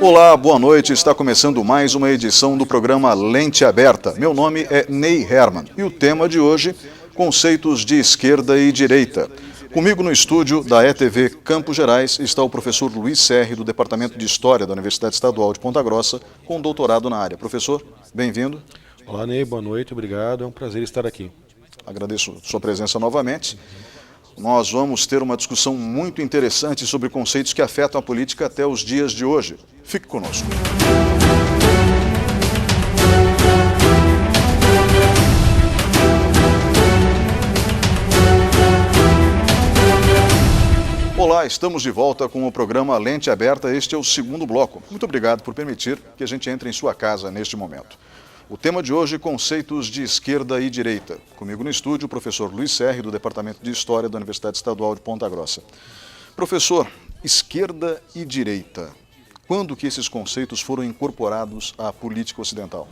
Olá, boa noite. Está começando mais uma edição do programa Lente Aberta. Meu nome é Ney Herman e o tema de hoje, conceitos de esquerda e direita. Comigo no estúdio da ETV Campos Gerais está o professor Luiz Serri, do Departamento de História da Universidade Estadual de Ponta Grossa, com doutorado na área. Professor, bem-vindo. Olá, Ney, boa noite, obrigado. É um prazer estar aqui. Agradeço sua presença novamente. Nós vamos ter uma discussão muito interessante sobre conceitos que afetam a política até os dias de hoje. Fique conosco. Olá, estamos de volta com o programa Lente Aberta. Este é o segundo bloco. Muito obrigado por permitir que a gente entre em sua casa neste momento. O tema de hoje, conceitos de esquerda e direita. Comigo no estúdio, o professor Luiz Serri, do Departamento de História da Universidade Estadual de Ponta Grossa. Professor, esquerda e direita. Quando que esses conceitos foram incorporados à política ocidental?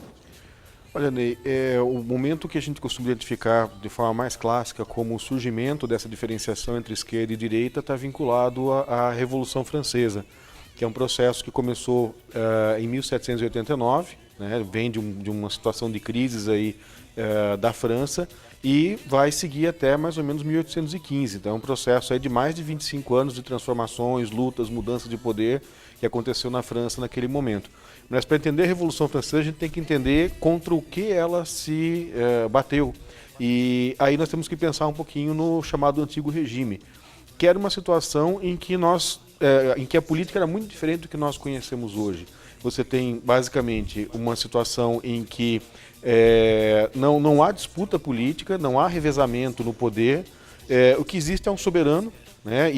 Olha, Ney, o momento que a gente costuma identificar de forma mais clássica como o surgimento dessa diferenciação entre esquerda e direita está vinculado à Revolução Francesa, que é um processo que começou em 1789, né, vem de uma situação de crises aí, da França e vai seguir até mais ou menos 1815. Então é um processo aí de mais de 25 anos de transformações, lutas, mudanças de poder que aconteceu na França naquele momento. Mas para entender a Revolução Francesa, a gente tem que entender contra o que ela se bateu. E aí nós temos que pensar um pouquinho no chamado Antigo Regime, que era uma situação em que em que a política era muito diferente do que nós conhecemos hoje. Você tem basicamente uma situação em que não há disputa política, não há revezamento no poder, o que existe é um soberano, né,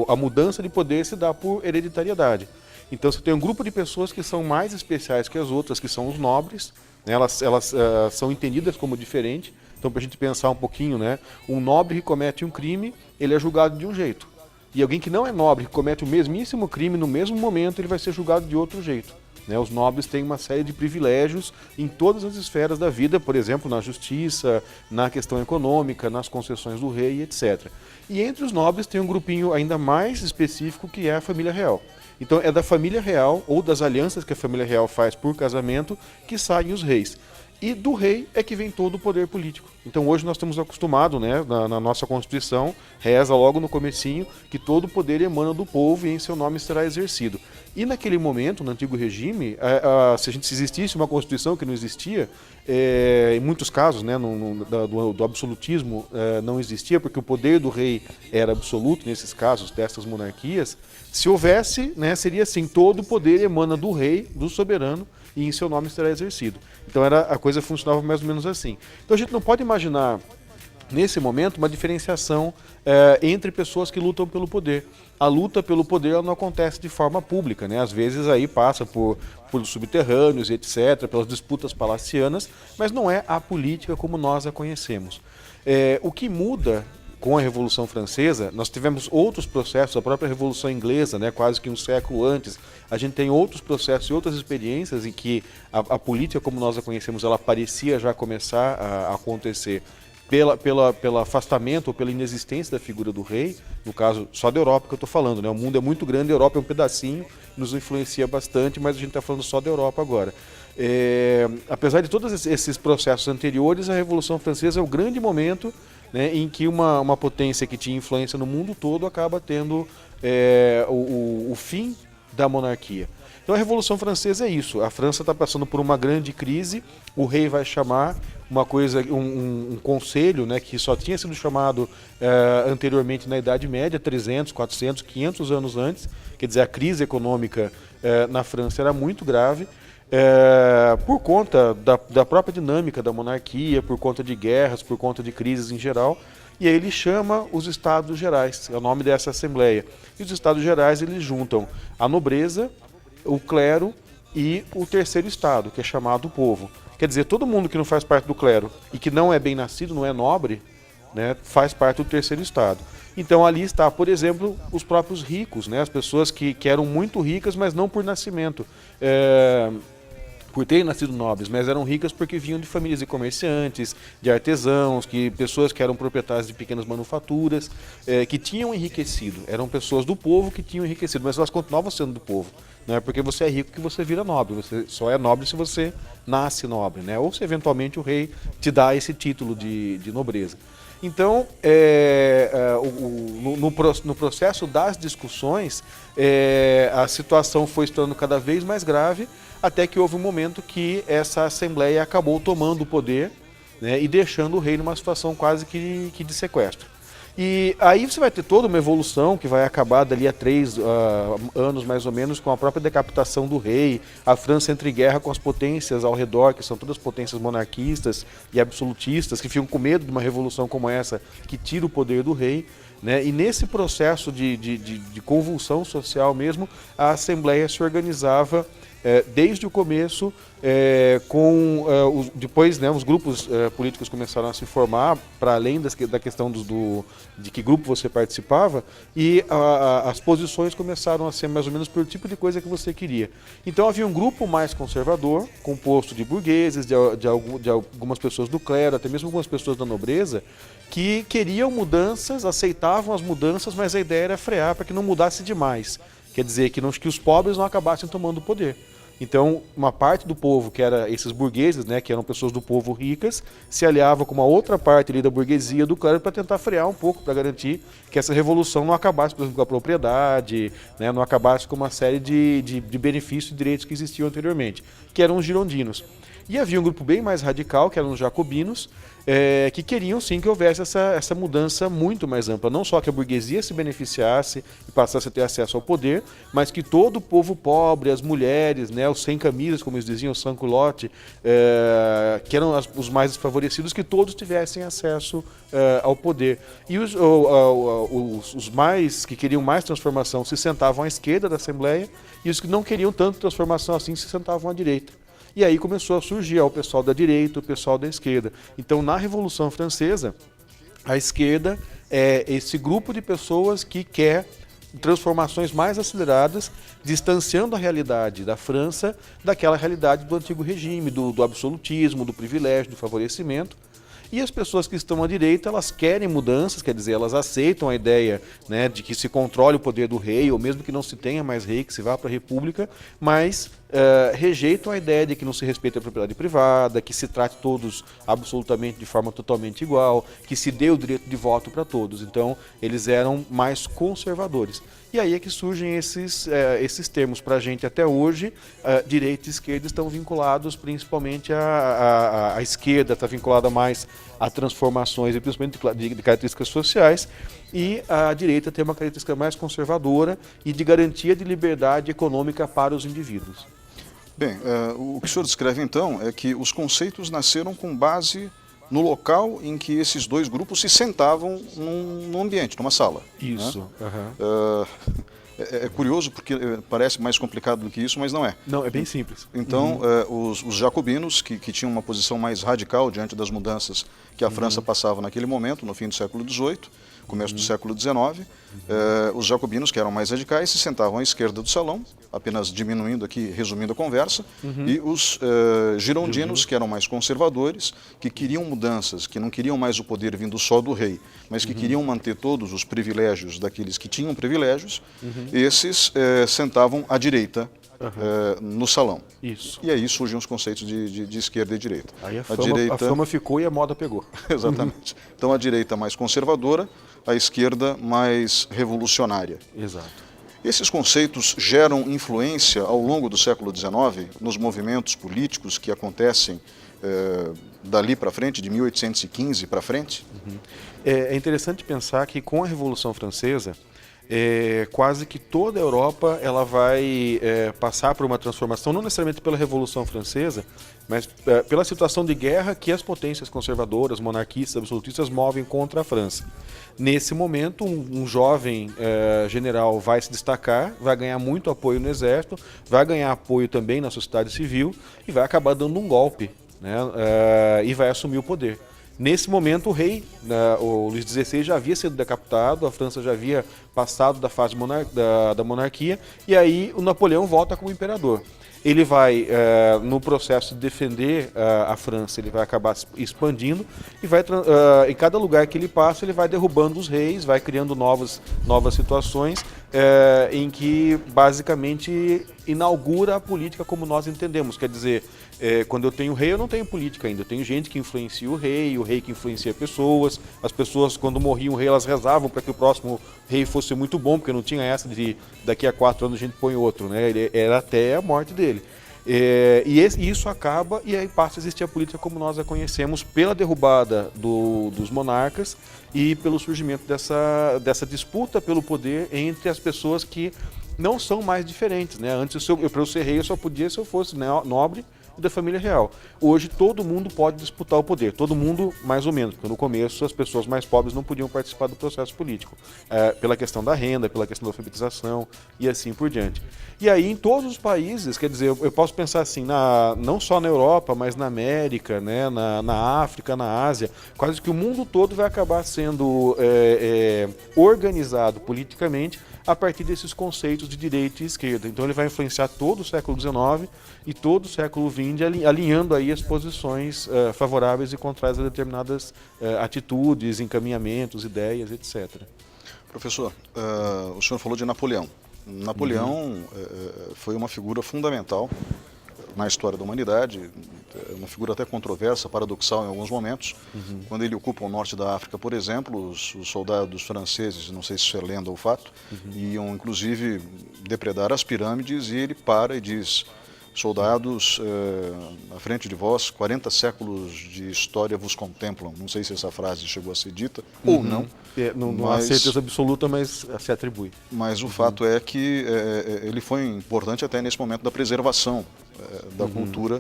a mudança de poder se dá por hereditariedade. Então você tem um grupo de pessoas que são mais especiais que as outras, que são os nobres, né, elas são entendidas como diferentes. Então, para a gente pensar um pouquinho, né, um nobre que comete um crime, ele é julgado de um jeito. E alguém que não é nobre, que comete o mesmíssimo crime, no mesmo momento ele vai ser julgado de outro jeito. Né? Os nobres têm uma série de privilégios em todas as esferas da vida, por exemplo, na justiça, na questão econômica, nas concessões do rei, etc. E entre os nobres tem um grupinho ainda mais específico que é a família real. Então é da família real, ou das alianças que a família real faz por casamento, que saem os reis. E do rei é que vem todo o poder político. Então hoje nós estamos acostumados, né, na nossa Constituição, reza logo no comecinho, que todo o poder emana do povo e em seu nome será exercido. E naquele momento, no Antigo Regime, se existisse uma Constituição que não existia, em muitos casos, né, do absolutismo não existia, porque o poder do rei era absoluto, nesses casos, dessas monarquias, se houvesse, né, seria assim, todo o poder emana do rei, do soberano, e em seu nome será exercido. Então a coisa funcionava mais ou menos assim. Então a gente não pode imaginar, nesse momento, uma diferenciação entre pessoas que lutam pelo poder. A luta pelo poder ela não acontece de forma pública, né? Às vezes aí passa por subterrâneos, etc., pelas disputas palacianas, mas não é a política como nós a conhecemos. O que muda com a Revolução Francesa, nós tivemos outros processos, a própria Revolução Inglesa, né, quase que um século antes, a gente tem outros processos e outras experiências em que a política, como nós a conhecemos, ela parecia já começar a acontecer pelo afastamento ou pela inexistência da figura do rei, no caso só da Europa que eu estou falando, né? O mundo é muito grande, a Europa é um pedacinho, nos influencia bastante, mas a gente está falando só da Europa agora. Apesar de todos esses processos anteriores, a Revolução Francesa é o grande momento, né, em que uma potência que tinha influência no mundo todo acaba tendo o fim da monarquia. Então a Revolução Francesa é isso, a França está passando por uma grande crise, o rei vai chamar um conselho, né, que só tinha sido chamado anteriormente na Idade Média, 300, 400, 500 anos antes, quer dizer, a crise econômica na França era muito grave, por conta da própria dinâmica da monarquia, por conta de guerras, por conta de crises em geral, e aí ele chama os Estados Gerais, é o nome dessa assembleia. E os Estados Gerais eles juntam a nobreza, o clero e o terceiro estado, que é chamado o povo. Quer dizer, todo mundo que não faz parte do clero e que não é bem nascido, não é nobre, né, faz parte do terceiro estado. Então ali está, por exemplo, os próprios ricos, né, as pessoas que eram muito ricas, mas não por nascimento. por terem nascido nobres, mas eram ricas porque vinham de famílias de comerciantes, de artesãos, pessoas que eram proprietárias de pequenas manufaturas, que tinham enriquecido. Eram pessoas do povo que tinham enriquecido, mas elas continuavam sendo do povo. Não é porque você é rico que você vira nobre, você só é nobre se você nasce nobre, né? Ou se eventualmente o rei te dá esse título de nobreza. Então, no processo das discussões, a situação foi se tornando cada vez mais grave, até que houve um momento que essa Assembleia acabou tomando o poder, né, e deixando o rei numa situação quase que de sequestro. E aí você vai ter toda uma evolução que vai acabar dali a 3 anos mais ou menos com a própria decapitação do rei, a França entra em guerra com as potências ao redor, que são todas potências monarquistas e absolutistas, que ficam com medo de uma revolução como essa, que tira o poder do rei. Né? E nesse processo de convulsão social mesmo, a Assembleia se organizava desde o começo, depois, né, os grupos políticos começaram a se formar, para além da questão de que grupo você participava, e as posições começaram a ser mais ou menos pelo tipo de coisa que você queria. Então havia um grupo mais conservador, composto de burgueses, de algumas pessoas do clero, até mesmo algumas pessoas da nobreza, que queriam mudanças, aceitavam as mudanças, mas a ideia era frear para que não mudasse demais. Quer dizer, que os pobres não acabassem tomando o poder. Então, uma parte do povo, que era esses burgueses, né, que eram pessoas do povo ricas, se aliava com uma outra parte ali da burguesia, do clero, para tentar frear um pouco, para garantir que essa revolução não acabasse, por exemplo, com a propriedade, né, não acabasse com uma série de benefícios e direitos que existiam anteriormente, que eram os girondinos. E havia um grupo bem mais radical, que eram os jacobinos, que queriam sim que houvesse essa mudança muito mais ampla. Não só que a burguesia se beneficiasse e passasse a ter acesso ao poder, mas que todo o povo pobre, as mulheres, né, os sem camisas, como eles diziam, os sans-culottes, que eram os mais desfavorecidos, que todos tivessem acesso ao poder. E os mais que queriam mais transformação se sentavam à esquerda da Assembleia, e os que não queriam tanto transformação assim se sentavam à direita. E aí começou a surgir o pessoal da direita, o pessoal da esquerda. Então, na Revolução Francesa, a esquerda é esse grupo de pessoas que quer transformações mais aceleradas, distanciando a realidade da França daquela realidade do antigo regime, do absolutismo, do privilégio, do favorecimento. E as pessoas que estão à direita, elas querem mudanças, quer dizer, elas aceitam a ideia, né, de que se controle o poder do rei, ou mesmo que não se tenha mais rei, que se vá para a república, mas rejeitam a ideia de que não se respeite a propriedade privada, que se trate todos absolutamente de forma totalmente igual, que se dê o direito de voto para todos. Então, eles eram mais conservadores. E aí é que surgem esses termos. Para a gente até hoje, direita e esquerda estão vinculados principalmente a esquerda está vinculada mais a transformações e principalmente de características sociais, e a direita tem uma característica mais conservadora e de garantia de liberdade econômica para os indivíduos. Bem, o que o senhor descreve então é que os conceitos nasceram com base no local em que esses dois grupos se sentavam num ambiente, numa sala. Isso. Né? Uhum. É curioso porque parece mais complicado do que isso, mas não é. Não, é bem simples. Então, os jacobinos, que tinham uma posição mais radical diante das mudanças que a França passava naquele momento, no fim do século XVIII, começo do século XIX, os jacobinos, que eram mais radicais, se sentavam à esquerda do salão, apenas diminuindo aqui, resumindo a conversa, e os girondinos, que eram mais conservadores, que queriam mudanças, que não queriam mais o poder vindo só do rei, mas que queriam manter todos os privilégios daqueles que tinham privilégios, esses sentavam à direita, no salão. Isso. E aí surgem os conceitos de esquerda e direita. Aí a fama ficou e a moda pegou. Exatamente. Então a direita mais conservadora, a esquerda mais revolucionária. Exato. Esses conceitos geram influência ao longo do século XIX nos movimentos políticos que acontecem dali para frente, de 1815 para frente? É interessante pensar que com a Revolução Francesa, quase que toda a Europa ela vai passar por uma transformação, não necessariamente pela Revolução Francesa, mas pela situação de guerra que as potências conservadoras, monarquistas, absolutistas movem contra a França. Nesse momento, um jovem general vai se destacar, vai ganhar muito apoio no exército, vai ganhar apoio também na sociedade civil e vai acabar dando um golpe, né, e vai assumir o poder. Nesse momento, o rei, o Luís XVI, já havia sido decapitado, a França já havia passado da fase da monarquia, e aí o Napoleão volta como imperador. ele vai, no processo de defender a França, ele vai acabar expandindo e vai, em cada lugar que ele passa, ele vai derrubando os reis, vai criando novas situações em que basicamente inaugura a política como nós entendemos. Quer dizer, quando eu tenho rei, eu não tenho política ainda. Eu tenho gente que influencia o rei que influencia pessoas. As pessoas, quando morria um rei, elas rezavam para que o próximo rei fosse muito bom, porque não tinha essa de daqui a 4 anos a gente põe outro, né? Ele era até a morte dele. E isso acaba e aí passa a existir a política como nós a conhecemos pela derrubada dos monarcas e pelo surgimento dessa disputa pelo poder entre as pessoas que não são mais diferentes, né? Antes, para eu ser rei, eu só podia se eu fosse nobre da família real. Hoje todo mundo pode disputar o poder, todo mundo mais ou menos, porque no começo as pessoas mais pobres não podiam participar do processo político, pela questão da renda, pela questão da alfabetização e assim por diante. E aí em todos os países, quer dizer, eu posso pensar assim, não só na Europa, mas na América, né, na África, na Ásia, quase que o mundo todo vai acabar sendo organizado politicamente a partir desses conceitos de direita e esquerda. Então ele vai influenciar todo o século XIX e todo o século XX, alinhando aí as posições favoráveis e contrárias a determinadas atitudes, encaminhamentos, ideias, etc. Professor, o senhor falou de Napoleão. Napoleão foi uma figura fundamental na história da humanidade, uma figura até controversa, paradoxal em alguns momentos. Quando ele ocupa o norte da África, por exemplo, os soldados franceses, não sei se isso é lenda ou fato, iam inclusive depredar as pirâmides e ele para e diz: soldados, à frente de vós, 40 séculos de história vos contemplam. Não sei se essa frase chegou a ser dita ou não. Não há certeza absoluta, mas se atribui. Mas o fato é que ele foi importante até nesse momento da preservação da cultura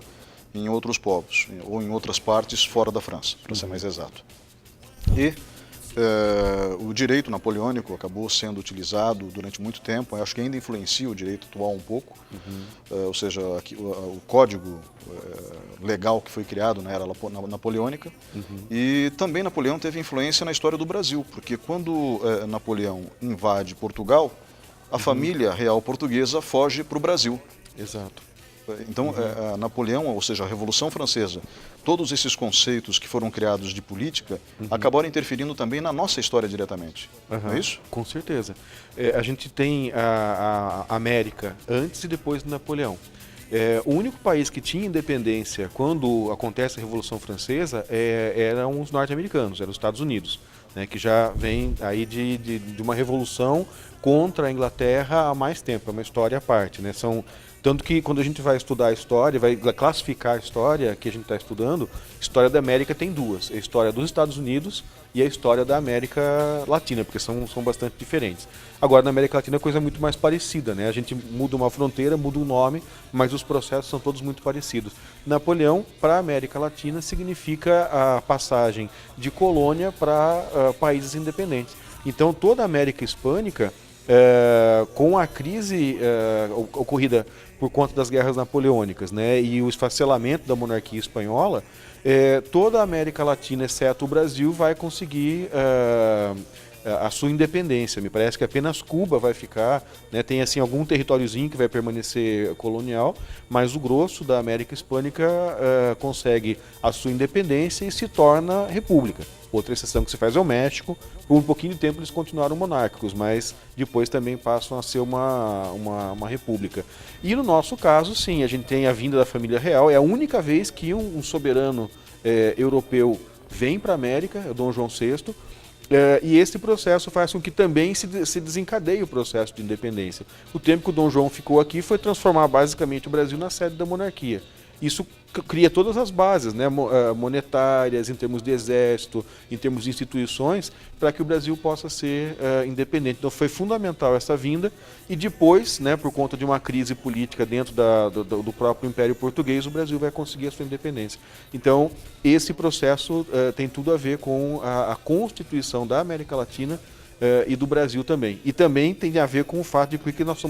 em outros povos, ou em outras partes fora da França, para ser mais exato. E o direito napoleônico acabou sendo utilizado durante muito tempo, acho que ainda influencia o direito atual um pouco, ou seja, o código legal que foi criado na era napoleônica, e também Napoleão teve influência na história do Brasil, porque quando Napoleão invade Portugal, a família real portuguesa foge para o Brasil. Exato. Então, Napoleão, ou seja, a Revolução Francesa, todos esses conceitos que foram criados de política acabaram interferindo também na nossa história diretamente. Não é isso? Com certeza. A gente tem a América antes e depois de Napoleão. O único país que tinha independência quando acontece a Revolução Francesa eram os norte-americanos, eram os Estados Unidos, né, que já vem aí de uma revolução contra a Inglaterra há mais tempo, é uma história à parte, né? Tanto que quando a gente vai estudar a história, vai classificar a história que a gente está estudando, a história da América tem duas, a história dos Estados Unidos e a história da América Latina, porque são bastante diferentes. Agora, na América Latina a coisa é muito mais parecida, né? A gente muda uma fronteira, muda um nome, mas os processos são todos muito parecidos. Napoleão, para a América Latina, significa a passagem de colônia para países independentes. Então, toda a América Hispânica, com a crise ocorrida por conta das guerras napoleônicas, né, e o esfacelamento da monarquia espanhola, toda a América Latina, exceto o Brasil, vai conseguir a sua independência. Me parece que apenas Cuba vai ficar, né, tem assim algum territóriozinho que vai permanecer colonial, mas o grosso da América Hispânica consegue a sua independência e se torna república. Outra exceção que se faz é o México. Por um pouquinho de tempo eles continuaram monárquicos, mas depois também passam a ser uma república. E no nosso caso, sim, a gente tem a vinda da família real. É a única vez que um soberano europeu vem para a América, é o Dom João VI, e esse processo faz com que também se desencadeie o processo de independência. O tempo que o Dom João ficou aqui foi transformar basicamente o Brasil na sede da monarquia. Isso cria todas as bases, né, monetárias, em termos de exército, em termos de instituições, para que o Brasil possa ser independente. Então foi fundamental essa vinda e depois, né, por conta de uma crise política dentro do próprio Império Português, o Brasil vai conseguir a sua independência. Então esse processo tem tudo a ver com a constituição da América Latina e do Brasil também. E também tem a ver com o fato de que nós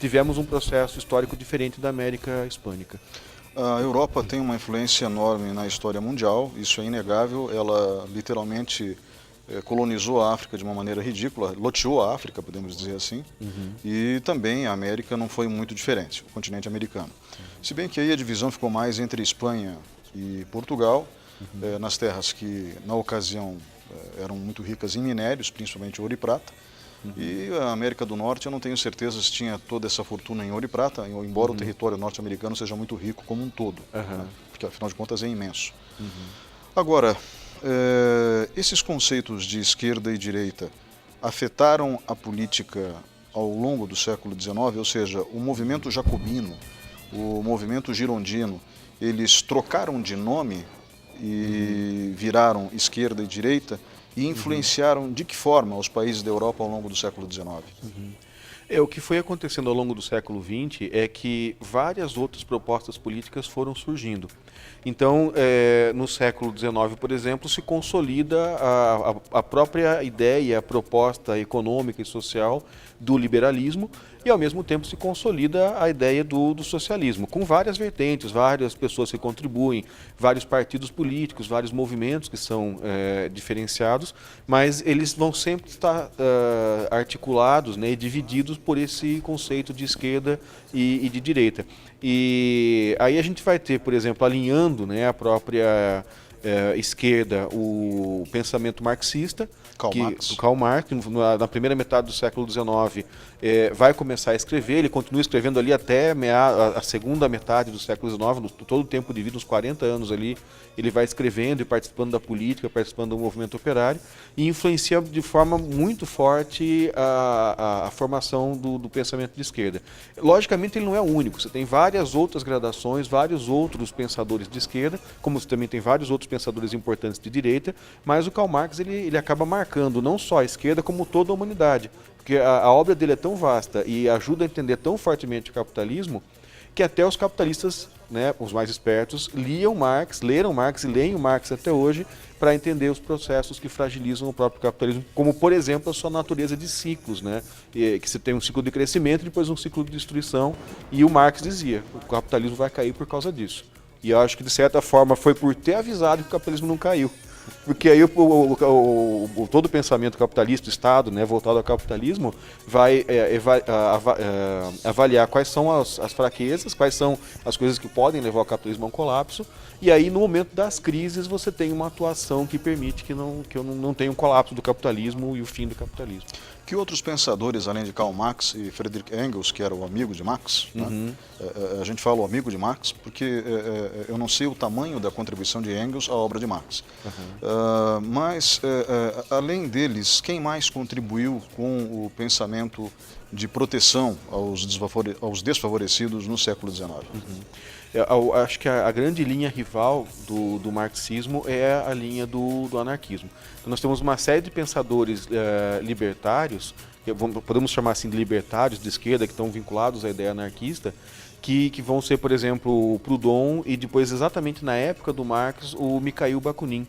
tivemos um processo histórico diferente da América Hispânica. A Europa tem uma influência enorme na história mundial, isso é inegável. Ela literalmente colonizou a África de uma maneira ridícula, loteou a África, podemos dizer assim, e também a América não foi muito diferente, o continente americano. Se bem que aí a divisão ficou mais entre Espanha e Portugal, nas terras que, na ocasião, eram muito ricas em minérios, principalmente ouro e prata, e a América do Norte, eu não tenho certeza se tinha toda essa fortuna em ouro e prata, embora o território norte-americano seja muito rico como um todo, né? Porque afinal de contas é imenso. Agora, esses conceitos de esquerda e direita afetaram a política ao longo do século XIX, ou seja, o movimento jacobino, o movimento girondino, eles trocaram de nome e viraram esquerda e direita e influenciaram de que forma os países da Europa ao longo do século XIX? O que foi acontecendo ao longo do século XX é que várias outras propostas políticas foram surgindo. Então, no século XIX, por exemplo, se consolida a própria ideia, a proposta econômica e social do liberalismo e, ao mesmo tempo, se consolida a ideia do socialismo, com várias vertentes, várias pessoas que contribuem, vários partidos políticos, vários movimentos que são diferenciados, mas eles vão sempre estar articulados, né, e divididos por esse conceito de esquerda e de direita. E aí a gente vai ter, por exemplo, alinhando, né, a própria esquerda, o pensamento marxista, do Karl Marx, na primeira metade do século XIX, vai começar a escrever, ele continua escrevendo ali até a segunda metade do século XIX, todo o tempo de vida, uns 40 anos ali, ele vai escrevendo e participando da política, participando do movimento operário, e influencia de forma muito forte a formação do pensamento de esquerda. Logicamente ele não é o único, você tem várias outras gradações, vários outros pensadores de esquerda, como você também tem vários outros pensadores importantes de direita, mas o Karl Marx ele acaba marcando não só a esquerda, como toda a humanidade, porque a obra dele é tão vasta e ajuda a entender tão fortemente o capitalismo, que até os capitalistas, né, os mais espertos, leram Marx e leem o Marx até hoje para entender os processos que fragilizam o próprio capitalismo, como, por exemplo, a sua natureza de ciclos, né, que você tem um ciclo de crescimento e depois um ciclo de destruição, e o Marx dizia, o capitalismo vai cair por causa disso. E eu acho que, de certa forma, foi por ter avisado que o capitalismo não caiu. Porque aí todo o pensamento capitalista, o Estado, né, voltado ao capitalismo, vai avaliar quais são as fraquezas, quais são as coisas que podem levar o capitalismo a um colapso, e aí no momento das crises você tem uma atuação que permite que não tenha um colapso do capitalismo e o fim do capitalismo. Que outros pensadores, além de Karl Marx e Friedrich Engels, que era o amigo de Marx, né? A gente fala o amigo de Marx porque eu não sei o tamanho da contribuição de Engels à obra de Marx. Mas, além deles, quem mais contribuiu com o pensamento de proteção aos desfavorecidos no século XIX? Eu acho que a grande linha rival do marxismo é a linha do anarquismo. Então, nós temos uma série de pensadores libertários, podemos chamar assim de libertários de esquerda, que estão vinculados à ideia anarquista, que vão ser, por exemplo, o Proudhon e depois, exatamente na época do Marx, o Mikhail Bakunin.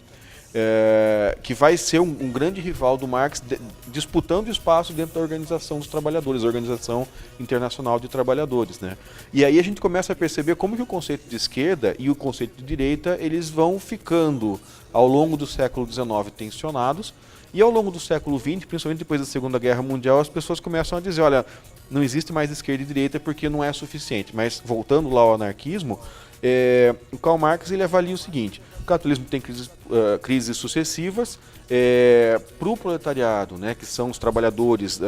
Que vai ser um grande rival do Marx, disputando espaço dentro da Organização dos Trabalhadores, a Organização Internacional de Trabalhadores, né? E aí a gente começa a perceber como que o conceito de esquerda e o conceito de direita, eles vão ficando ao longo do século XIX tensionados, e ao longo do século XX, principalmente depois da Segunda Guerra Mundial, as pessoas começam a dizer, olha, não existe mais esquerda e direita porque não é suficiente. Mas voltando lá ao anarquismo, o Karl Marx ele avalia o seguinte: o capitalismo tem crises sucessivas, para o proletariado, né, que são os trabalhadores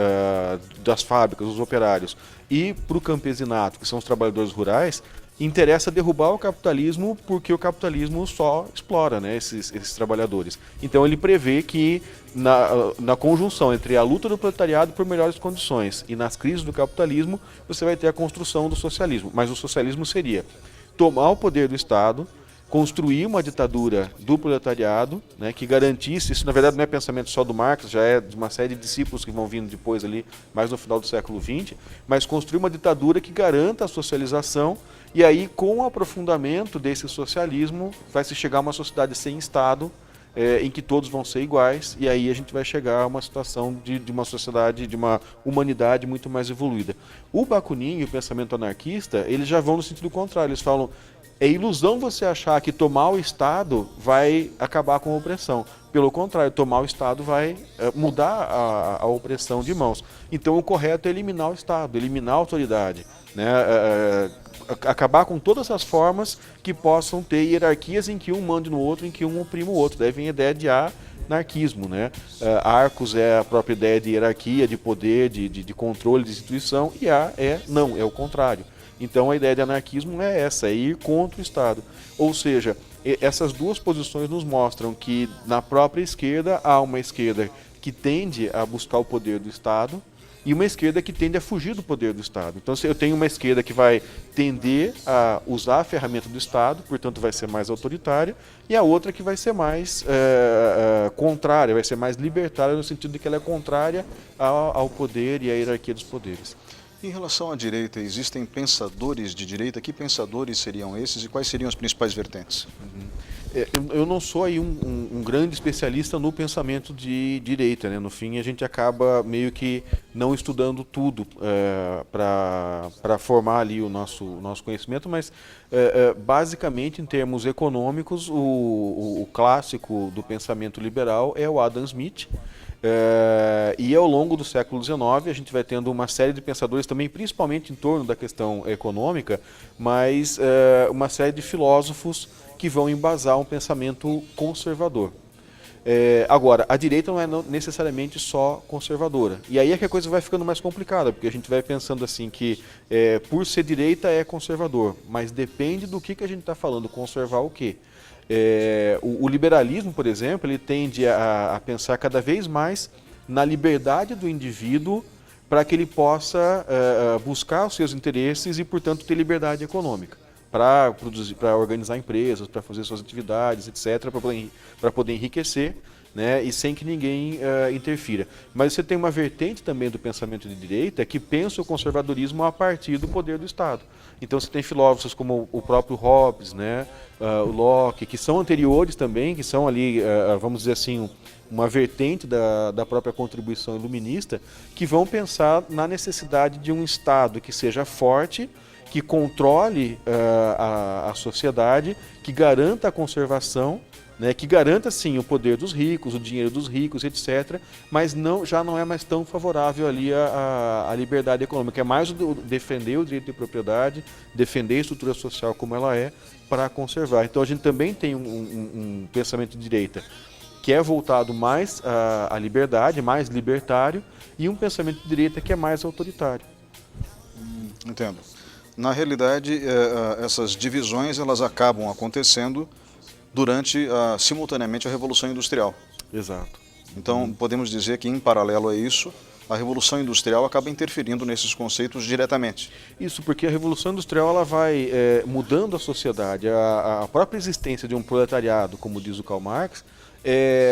das fábricas, os operários, e para o campesinato, que são os trabalhadores rurais, interessa derrubar o capitalismo porque o capitalismo só explora, né, esses trabalhadores. Então ele prevê que na conjunção entre a luta do proletariado por melhores condições e nas crises do capitalismo, você vai ter a construção do socialismo. Mas o socialismo seria tomar o poder do Estado, construir uma ditadura do proletariado, né, que garantisse, isso na verdade não é pensamento só do Marx, já é de uma série de discípulos que vão vindo depois ali, mais no final do século XX, mas construir uma ditadura que garanta a socialização, e aí com o aprofundamento desse socialismo vai se chegar a uma sociedade sem Estado, em que todos vão ser iguais, e aí a gente vai chegar a uma situação de uma sociedade, de uma humanidade muito mais evoluída. O Bakunin e o pensamento anarquista, eles já vão no sentido contrário, eles falam, É ilusão você achar que tomar o Estado vai acabar com a opressão. Pelo contrário, tomar o Estado vai mudar a opressão de mãos. Então o correto é eliminar o Estado, eliminar a autoridade, né? Acabar com todas as formas que possam ter hierarquias em que um mande no outro, em que um oprima o outro. Daí vem a ideia de anarquismo, né? Arcos é a própria ideia de hierarquia, de poder, de controle de instituição, e não, é o contrário. Então a ideia de anarquismo é essa, é ir contra o Estado. Ou seja, essas duas posições nos mostram que na própria esquerda há uma esquerda que tende a buscar o poder do Estado e uma esquerda que tende a fugir do poder do Estado. Então eu tenho uma esquerda que vai tender a usar a ferramenta do Estado, portanto vai ser mais autoritária, e a outra que vai ser mais contrária, vai ser mais libertária no sentido de que ela é contrária ao poder e à hierarquia dos poderes. Em relação à direita, existem pensadores de direita? Que pensadores seriam esses e quais seriam as principais vertentes? Eu não sou aí um grande especialista no pensamento de direita, né? No fim, a gente acaba meio que não estudando tudo para formar ali o nosso conhecimento, mas basicamente, em termos econômicos, o clássico do pensamento liberal é o Adam Smith. E ao longo do século XIX a gente vai tendo uma série de pensadores também, principalmente em torno da questão econômica, mas uma série de filósofos que vão embasar um pensamento conservador. Agora, a direita não é necessariamente só conservadora. E aí é que a coisa vai ficando mais complicada, porque a gente vai pensando assim que por ser direita é conservador, mas depende do que a gente está falando, conservar o quê? O liberalismo, por exemplo, ele tende a pensar cada vez mais na liberdade do indivíduo para que ele possa buscar os seus interesses e, portanto, ter liberdade econômica para produzir, para organizar empresas, para fazer suas atividades, etc., para poder enriquecer, né, e sem que ninguém interfira. Mas você tem uma vertente também do pensamento de direita que pensa o conservadorismo a partir do poder do Estado. Então você tem filósofos como o próprio Hobbes, né, o Locke, que são anteriores também, que são ali, vamos dizer assim, uma vertente da própria contribuição iluminista, que vão pensar na necessidade de um Estado que seja forte, que controle a sociedade, que garanta a conservação, né, que garanta sim o poder dos ricos, o dinheiro dos ricos, etc., mas já não é mais tão favorável ali a liberdade econômica. É mais defender o direito de propriedade, defender a estrutura social como ela é, para conservar. Então a gente também tem um pensamento de direita que é voltado mais à liberdade, mais libertário, e um pensamento de direita que é mais autoritário. Entendo. Na realidade, essas divisões elas acabam acontecendo durante simultaneamente a Revolução Industrial. Exato. Então, podemos dizer que, em paralelo a isso, a Revolução Industrial acaba interferindo nesses conceitos diretamente. Isso, porque a Revolução Industrial ela vai mudando a sociedade. A própria existência de um proletariado, como diz o Karl Marx,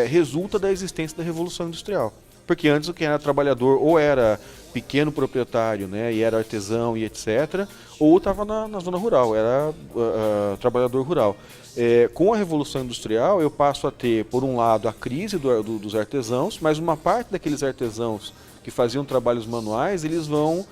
resulta da existência da Revolução Industrial. Porque antes quem era trabalhador ou era pequeno proprietário, né, e era artesão e etc., ou estava na zona rural, era trabalhador rural. Com a Revolução Industrial eu passo a ter, por um lado, a crise dos artesãos, mas uma parte daqueles artesãos que faziam trabalhos manuais, eles vão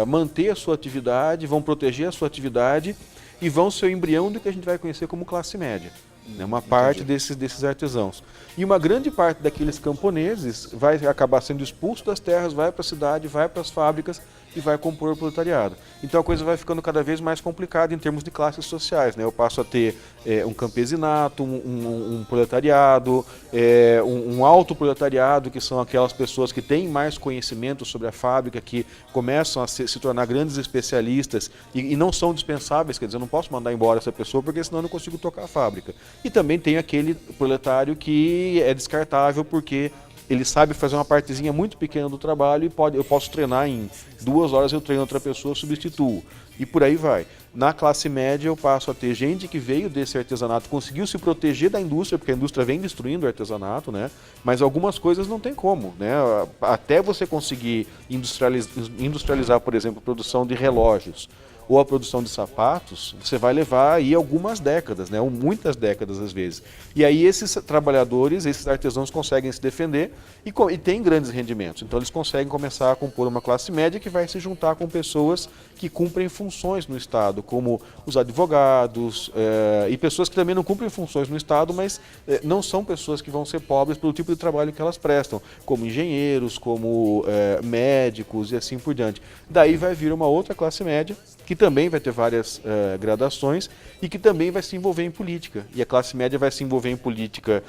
manter a sua atividade, vão proteger a sua atividade e vão ser o embrião do que a gente vai conhecer como classe média. Uma parte desses artesãos. E uma grande parte daqueles camponeses vai acabar sendo expulso das terras, vai para a cidade, vai para as fábricas e vai compor o proletariado. Então a coisa vai ficando cada vez mais complicada em termos de classes sociais, né? Eu passo a ter um campesinato, um proletariado, um alto proletariado, que são aquelas pessoas que têm mais conhecimento sobre a fábrica, que começam a se tornar grandes especialistas e não são dispensáveis, quer dizer, eu não posso mandar embora essa pessoa porque senão eu não consigo tocar a fábrica. E também tem aquele proletário que é descartável porque ele sabe fazer uma partezinha muito pequena do trabalho e eu posso treinar em 2 horas, eu treino outra pessoa, substituo. E por aí vai. Na classe média eu passo a ter gente que veio desse artesanato, conseguiu se proteger da indústria, porque a indústria vem destruindo o artesanato, né? Mas algumas coisas não tem como, né? Até você conseguir industrializar, por exemplo, a produção de relógios, ou a produção de sapatos, você vai levar aí algumas décadas, né, ou muitas décadas às vezes. E aí esses trabalhadores, esses artesãos conseguem se defender e têm grandes rendimentos. Então eles conseguem começar a compor uma classe média que vai se juntar com pessoas que cumprem funções no Estado, como os advogados e pessoas que também não cumprem funções no Estado, mas não são pessoas que vão ser pobres pelo tipo de trabalho que elas prestam, como engenheiros, como médicos e assim por diante. Daí vai vir uma outra classe média, que também vai ter várias gradações e que também vai se envolver em política. E a classe média vai se envolver em política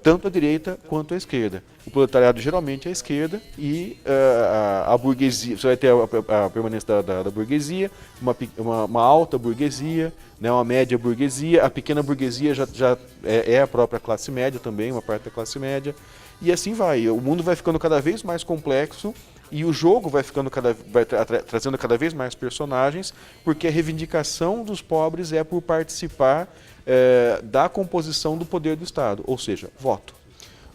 tanto à direita quanto à esquerda. O proletariado geralmente é à esquerda e a burguesia, você vai ter a permanência da burguesia, uma alta burguesia, né, uma média burguesia, a pequena burguesia já é a própria classe média também, uma parte da classe média, e assim vai. O mundo vai ficando cada vez mais complexo e o jogo vai trazendo cada vez mais personagens, porque a reivindicação dos pobres é por participar da composição do poder do Estado, ou seja, voto.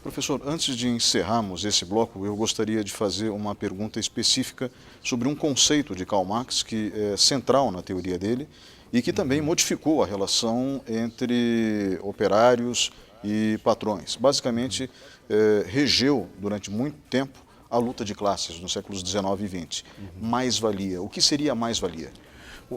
Professor, antes de encerrarmos esse bloco, eu gostaria de fazer uma pergunta específica sobre um conceito de Karl Marx que é central na teoria dele e que também modificou a relação entre operários e patrões. Basicamente, regeu durante muito tempo a luta de classes nos séculos XIX e XX. Mais-valia. O que seria a mais-valia?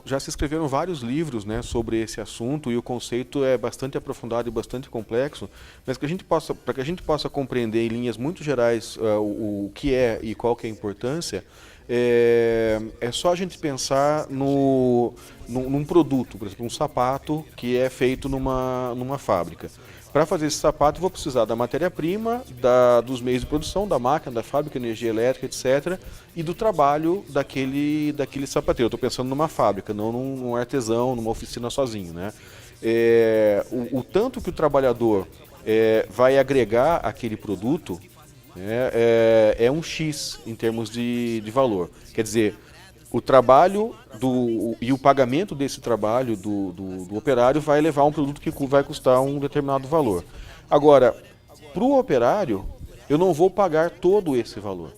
Já se escreveram vários livros, né, sobre esse assunto e o conceito é bastante aprofundado e bastante complexo, mas para que a gente possa compreender em linhas muito gerais o que é e qual que é a importância, é só a gente pensar num produto, por exemplo, um sapato que é feito numa fábrica. Para fazer esse sapato, eu vou precisar da matéria-prima, dos meios de produção, da máquina, da fábrica, energia elétrica, etc. E do trabalho daquele sapateiro. Eu estou pensando numa fábrica, não num artesão, numa oficina sozinho, né? O tanto que o trabalhador vai agregar aquele produto é um X em termos de valor. Quer dizer, o trabalho e o pagamento desse trabalho do operário vai levar a um produto que vai custar um determinado valor. Agora, para o operário, eu não vou pagar todo esse valor.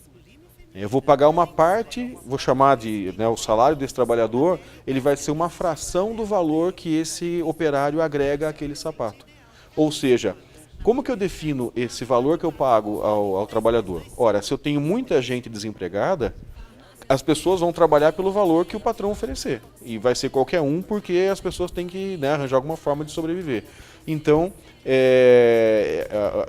Eu vou pagar uma parte, vou chamar de o salário desse trabalhador, ele vai ser uma fração do valor que esse operário agrega àquele sapato. Ou seja, como que eu defino esse valor que eu pago ao trabalhador? Ora, se eu tenho muita gente desempregada, as pessoas vão trabalhar pelo valor que o patrão oferecer. E vai ser qualquer um, porque as pessoas têm que arranjar alguma forma de sobreviver. Então,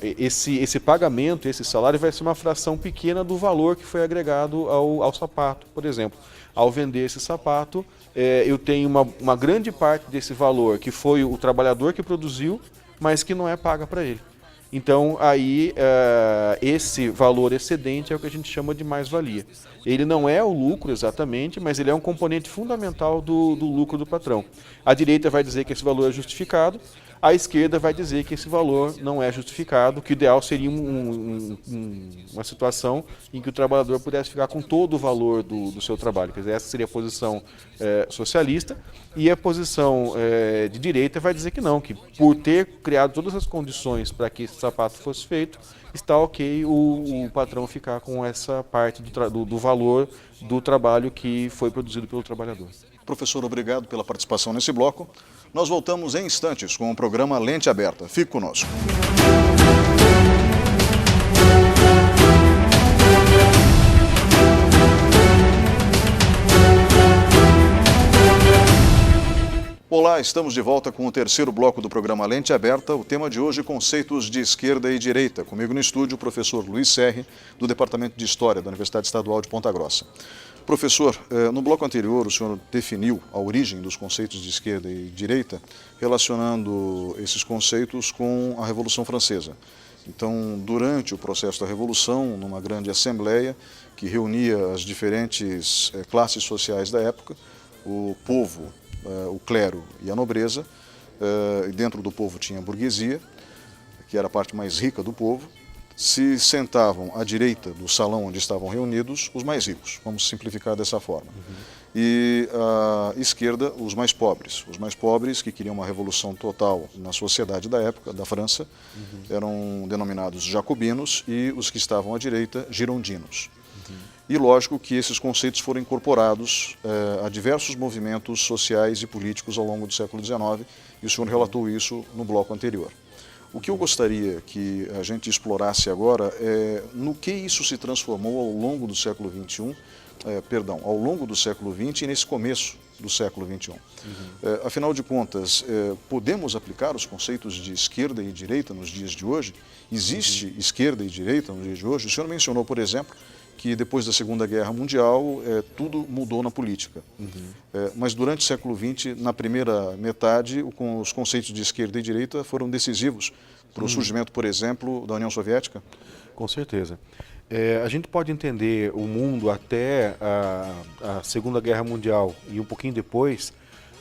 esse pagamento, esse salário vai ser uma fração pequena do valor que foi agregado ao sapato. Por exemplo, ao vender esse sapato, eu tenho uma grande parte desse valor que foi o trabalhador que produziu, mas que não é paga para ele. Então, aí, esse valor excedente é o que a gente chama de mais-valia. Ele não é o lucro exatamente, mas ele é um componente fundamental do lucro do patrão. A direita vai dizer que esse valor é justificado, a esquerda vai dizer que esse valor não é justificado, que o ideal seria uma situação em que o trabalhador pudesse ficar com todo o valor do seu trabalho. Quer dizer, essa seria a posição socialista, e a posição de direita vai dizer que não, que por ter criado todas as condições para que esse sapato fosse feito, está ok o patrão ficar com essa parte do valor do trabalho que foi produzido pelo trabalhador. Professor, obrigado pela participação nesse bloco. Nós voltamos em instantes com o programa Lente Aberta. Fique conosco. Olá, estamos de volta com o terceiro bloco do programa Lente Aberta. O tema de hoje, conceitos de esquerda e direita. Comigo no estúdio, o professor Luiz Serri, do Departamento de História da Universidade Estadual de Ponta Grossa. Professor, no bloco anterior o senhor definiu a origem dos conceitos de esquerda e direita, relacionando esses conceitos com a Revolução Francesa. Então, durante o processo da Revolução, numa grande assembleia que reunia as diferentes classes sociais da época, o povo, o clero e a nobreza, e dentro do povo tinha a burguesia, que era a parte mais rica do povo, se sentavam à direita do salão onde estavam reunidos os mais ricos, vamos simplificar dessa forma. E à esquerda, os mais pobres que queriam uma revolução total na sociedade da época, da França, eram denominados jacobinos, e os que estavam à direita, girondinos. E lógico que esses conceitos foram incorporados a diversos movimentos sociais e políticos ao longo do século XIX, e o senhor relatou isso no bloco anterior. O que eu gostaria que a gente explorasse agora é no que isso se transformou ao longo do século XXI, ao longo do século XX e nesse começo do século XXI. Afinal de contas, podemos aplicar os conceitos de esquerda e direita nos dias de hoje? Existe esquerda e direita nos dias de hoje? O senhor mencionou, por exemplo, que depois da Segunda Guerra Mundial tudo mudou na política. Mas durante o século XX, na primeira metade, os conceitos de esquerda e direita foram decisivos para o surgimento, por exemplo, da União Soviética? Com certeza. A gente pode entender o mundo até a Segunda Guerra Mundial e um pouquinho depois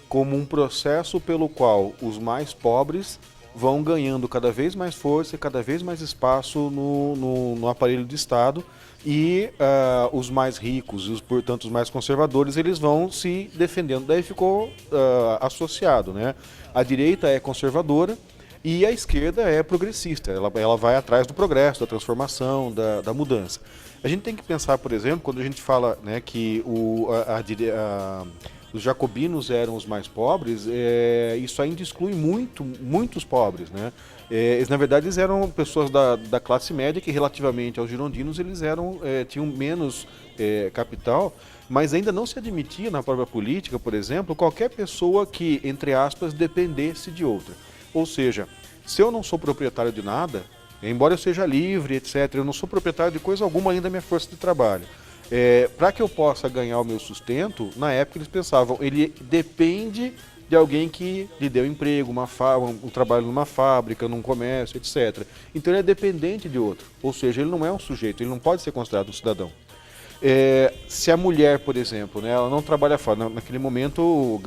como um processo pelo qual os mais pobres vão ganhando cada vez mais força e cada vez mais espaço no aparelho de Estado, e os mais ricos e, portanto, os mais conservadores, eles vão se defendendo. Daí ficou associado, né? A direita é conservadora e a esquerda é progressista. Ela vai atrás do progresso, da transformação, da mudança. A gente tem que pensar, por exemplo, quando a gente fala, né, que os jacobinos eram os mais pobres, isso ainda exclui muitos pobres, né? Na verdade, eles eram pessoas da classe média que, relativamente aos girondinos, eles tinham menos capital, mas ainda não se admitia na própria política, por exemplo, qualquer pessoa que, entre aspas, dependesse de outra. Ou seja, se eu não sou proprietário de nada, embora eu seja livre, etc., eu não sou proprietário de coisa alguma ainda da minha força de trabalho. Para que eu possa ganhar o meu sustento, na época eles pensavam, ele depende de alguém que lhe deu emprego, um trabalho numa fábrica, num comércio, etc. Então ele é dependente de outro, ou seja, ele não é um sujeito, ele não pode ser considerado um cidadão. Se a mulher, por exemplo, né, ela não trabalha fora, naquele momento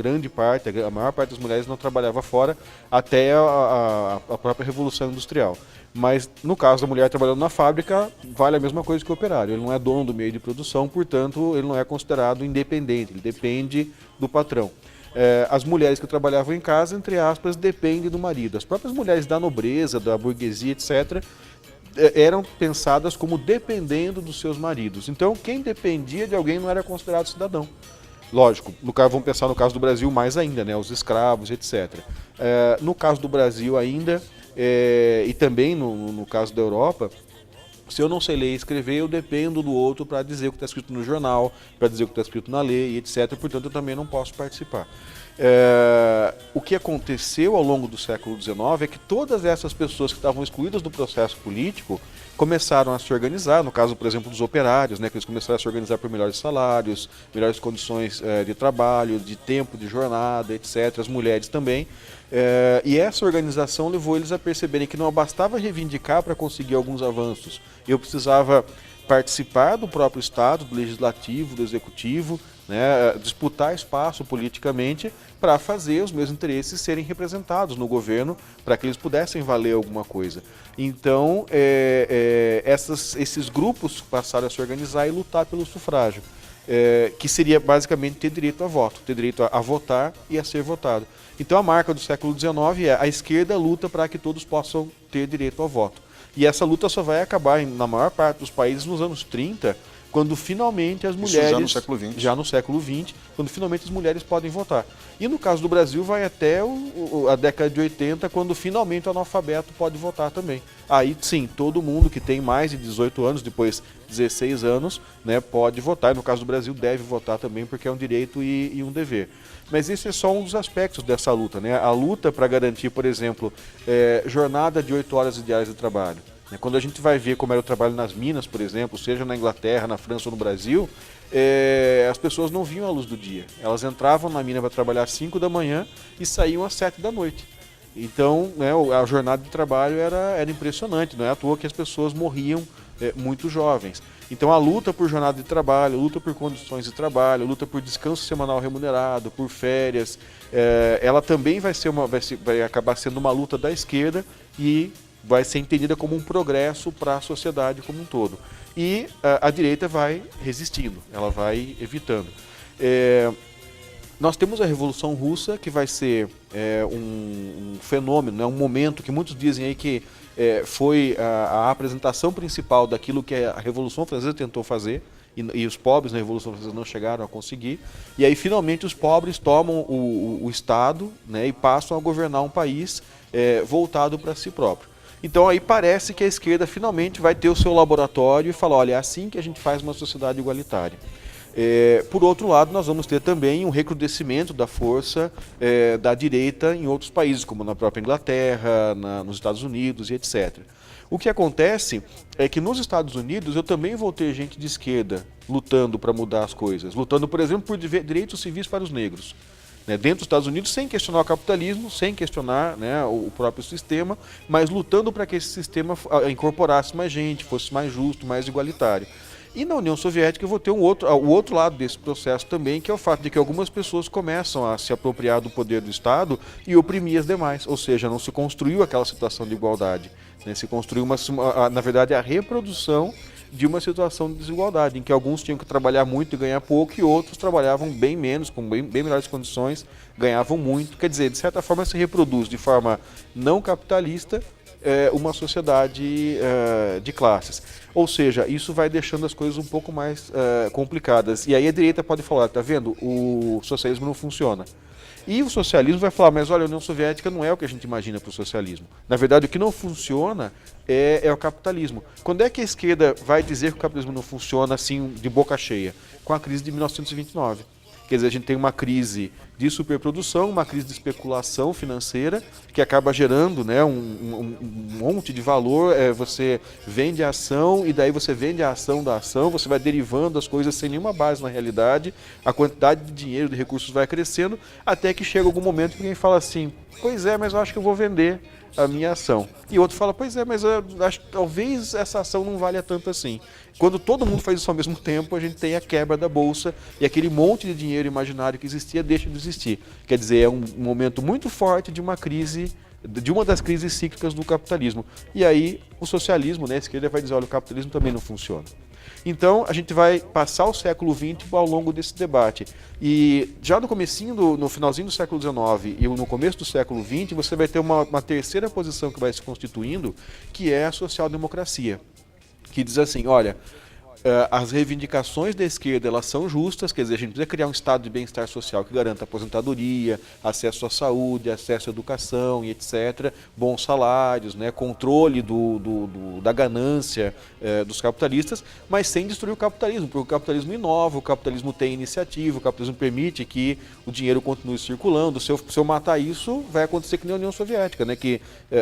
a maior parte das mulheres não trabalhava fora até a própria Revolução Industrial. Mas no caso da mulher trabalhando na fábrica, vale a mesma coisa que o operário. Ele não é dono do meio de produção, portanto, ele não é considerado independente, ele depende do patrão. As mulheres que trabalhavam em casa, entre aspas, dependem do marido. As próprias mulheres da nobreza, da burguesia, etc., eram pensadas como dependendo dos seus maridos. Então, quem dependia de alguém não era considerado cidadão. Lógico, vamos pensar no caso do Brasil mais ainda, né, os escravos, etc. No caso do Brasil ainda, e também no caso da Europa, se eu não sei ler e escrever, eu dependo do outro para dizer o que está escrito no jornal, para dizer o que está escrito na lei, etc. Portanto, eu também não posso participar. O que aconteceu ao longo do século XIX é que todas essas pessoas que estavam excluídas do processo político começaram a se organizar, no caso, por exemplo, dos operários, né, que eles começaram a se organizar por melhores salários, melhores condições de trabalho, de tempo de jornada, etc., as mulheres também. E essa organização levou eles a perceberem que não bastava reivindicar para conseguir alguns avanços. Eu precisava participar do próprio Estado, do Legislativo, do Executivo, né, disputar espaço politicamente para fazer os meus interesses serem representados no governo, para que eles pudessem valer alguma coisa. Então, esses grupos passaram a se organizar e lutar pelo sufrágio, que seria basicamente ter direito a voto, ter direito a votar e a ser votado. Então, a marca do século XIX é a esquerda luta para que todos possam ter direito ao voto. E essa luta só vai acabar, na maior parte dos países, nos anos 30, quando finalmente as mulheres... Isso já no século XX. Já no século XX, quando finalmente as mulheres podem votar. E no caso do Brasil vai até a década de 80, quando finalmente o analfabeto pode votar também. Aí sim, todo mundo que tem mais de 18 anos, depois 16 anos, né, pode votar. E no caso do Brasil deve votar também, porque é um direito e um dever. Mas esse é só um dos aspectos dessa luta, né? A luta para garantir, por exemplo, jornada de 8 horas diárias de trabalho. Quando a gente vai ver como era o trabalho nas minas, por exemplo, seja na Inglaterra, na França ou no Brasil, as pessoas não viam a luz do dia. Elas entravam na mina para trabalhar às 5 da manhã e saíam às 7 da noite. Então, né, a jornada de trabalho era impressionante, não é à toa que as pessoas morriam muito jovens. Então a luta por jornada de trabalho, a luta por condições de trabalho, a luta por descanso semanal remunerado, por férias, ela também vai acabar sendo uma luta da esquerda e vai ser entendida como um progresso para a sociedade como um todo. E a direita vai resistindo, ela vai evitando. Nós temos a Revolução Russa, que vai ser um fenômeno, né, um momento que muitos dizem aí que foi a apresentação principal daquilo que a Revolução Francesa tentou fazer, e os pobres na Revolução Francesa não chegaram a conseguir, e aí finalmente os pobres tomam o Estado, né, e passam a governar um país voltado para si próprio. Então aí parece que a esquerda finalmente vai ter o seu laboratório e falar, olha, é assim que a gente faz uma sociedade igualitária. Por outro lado, nós vamos ter também um recrudescimento da força da direita em outros países, como na própria Inglaterra, nos Estados Unidos e etc. O que acontece é que nos Estados Unidos eu também vou ter gente de esquerda lutando para mudar as coisas, lutando, por exemplo, por direitos civis para os negros. Dentro dos Estados Unidos, sem questionar o capitalismo, sem questionar, né, o próprio sistema, mas lutando para que esse sistema incorporasse mais gente, fosse mais justo, mais igualitário. E na União Soviética eu vou ter o outro lado desse processo também, que é o fato de que algumas pessoas começam a se apropriar do poder do Estado e oprimir as demais, ou seja, não se construiu aquela situação de igualdade, né? Se construiu, na verdade, a reprodução de uma situação de desigualdade, em que alguns tinham que trabalhar muito e ganhar pouco, e outros trabalhavam bem menos, com bem melhores condições, ganhavam muito. Quer dizer, de certa forma se reproduz de forma não capitalista uma sociedade de classes. Ou seja, isso vai deixando as coisas um pouco mais complicadas. E aí a direita pode falar, tá vendo, o socialismo não funciona. E o socialismo vai falar, mas olha, a União Soviética não é o que a gente imagina para o socialismo. Na verdade, o que não funciona é o capitalismo. Quando é que a esquerda vai dizer que o capitalismo não funciona assim, de boca cheia? Com a crise de 1929. Quer dizer, a gente tem uma crise de superprodução, uma crise de especulação financeira, que acaba gerando, né, um monte de valor. Você vende a ação e daí você vende a ação da ação, você vai derivando as coisas sem nenhuma base na realidade, a quantidade de dinheiro, de recursos vai crescendo, até que chega algum momento que alguém fala assim, pois é, mas eu acho que eu vou vender a minha ação. E outro fala, pois é, mas eu acho que talvez essa ação não valha tanto assim. Quando todo mundo faz isso ao mesmo tempo, a gente tem a quebra da bolsa e aquele monte de dinheiro imaginário que existia deixa de existir. Quer dizer, é um momento muito forte de uma crise, de uma das crises cíclicas do capitalismo. E aí o socialismo, né, a esquerda vai dizer, olha, o capitalismo também não funciona. Então a gente vai passar o século XX ao longo desse debate. E já no comecinho, no finalzinho do século XIX e no começo do século XX, você vai ter uma terceira posição que vai se constituindo, que é a social-democracia, que diz assim, olha, as reivindicações da esquerda elas são justas, quer dizer, a gente precisa criar um estado de bem-estar social que garanta aposentadoria, acesso à saúde, acesso à educação e etc., bons salários, né, controle da ganância dos capitalistas, mas sem destruir o capitalismo, porque o capitalismo inova, o capitalismo tem iniciativa, o capitalismo permite que o dinheiro continue circulando. Se eu matar isso, vai acontecer que nem a União Soviética, né, que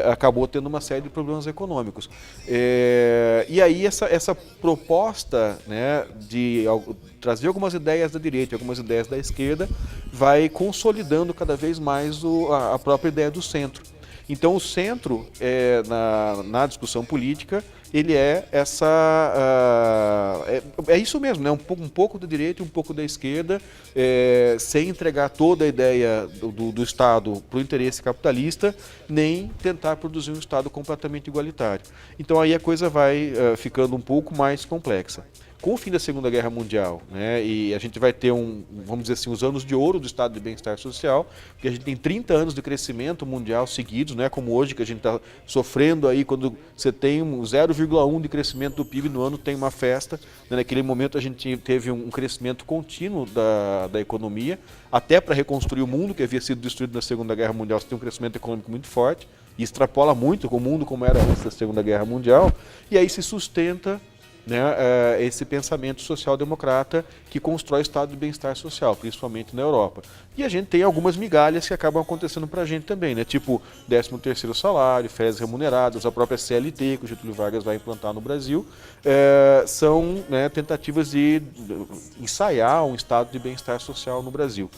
acabou tendo uma série de problemas econômicos. E aí essa proposta, né, de trazer algumas ideias da direita e algumas ideias da esquerda vai consolidando cada vez mais a própria ideia do centro. Então o centro, na discussão política, ele é isso mesmo, né? um pouco da direita e um pouco da esquerda, sem entregar toda a ideia do Estado para o interesse capitalista, nem tentar produzir um Estado completamente igualitário. Então aí a coisa vai ficando um pouco mais complexa. Com o fim da Segunda Guerra Mundial, né, e a gente vai ter vamos dizer assim, os anos de ouro do estado de bem-estar social, porque a gente tem 30 anos de crescimento mundial seguidos, né, como hoje que a gente está sofrendo aí, quando você tem 0,1 de crescimento do PIB no ano, tem uma festa, né, naquele momento a gente teve um crescimento contínuo da economia, até para reconstruir o mundo que havia sido destruído na Segunda Guerra Mundial, você tem um crescimento econômico muito forte, e extrapola muito com o mundo como era antes da Segunda Guerra Mundial, e aí se sustenta, né, esse pensamento social-democrata que constrói o estado de bem-estar social, principalmente na Europa. E a gente tem algumas migalhas que acabam acontecendo para a gente também, né, tipo 13º salário, férias remuneradas, a própria CLT que o Getúlio Vargas vai implantar no Brasil, são, né, tentativas de ensaiar um estado de bem-estar social no Brasil.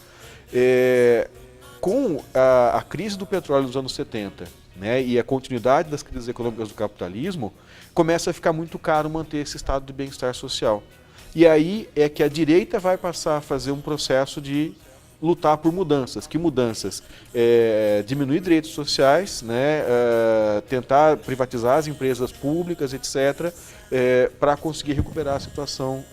Com a crise do petróleo dos anos 70, né, e a continuidade das crises econômicas do capitalismo, começa a ficar muito caro manter esse estado de bem-estar social. E aí é que a direita vai passar a fazer um processo de lutar por mudanças. Que mudanças? Diminuir direitos sociais, né, tentar privatizar as empresas públicas, etc., para conseguir recuperar a situação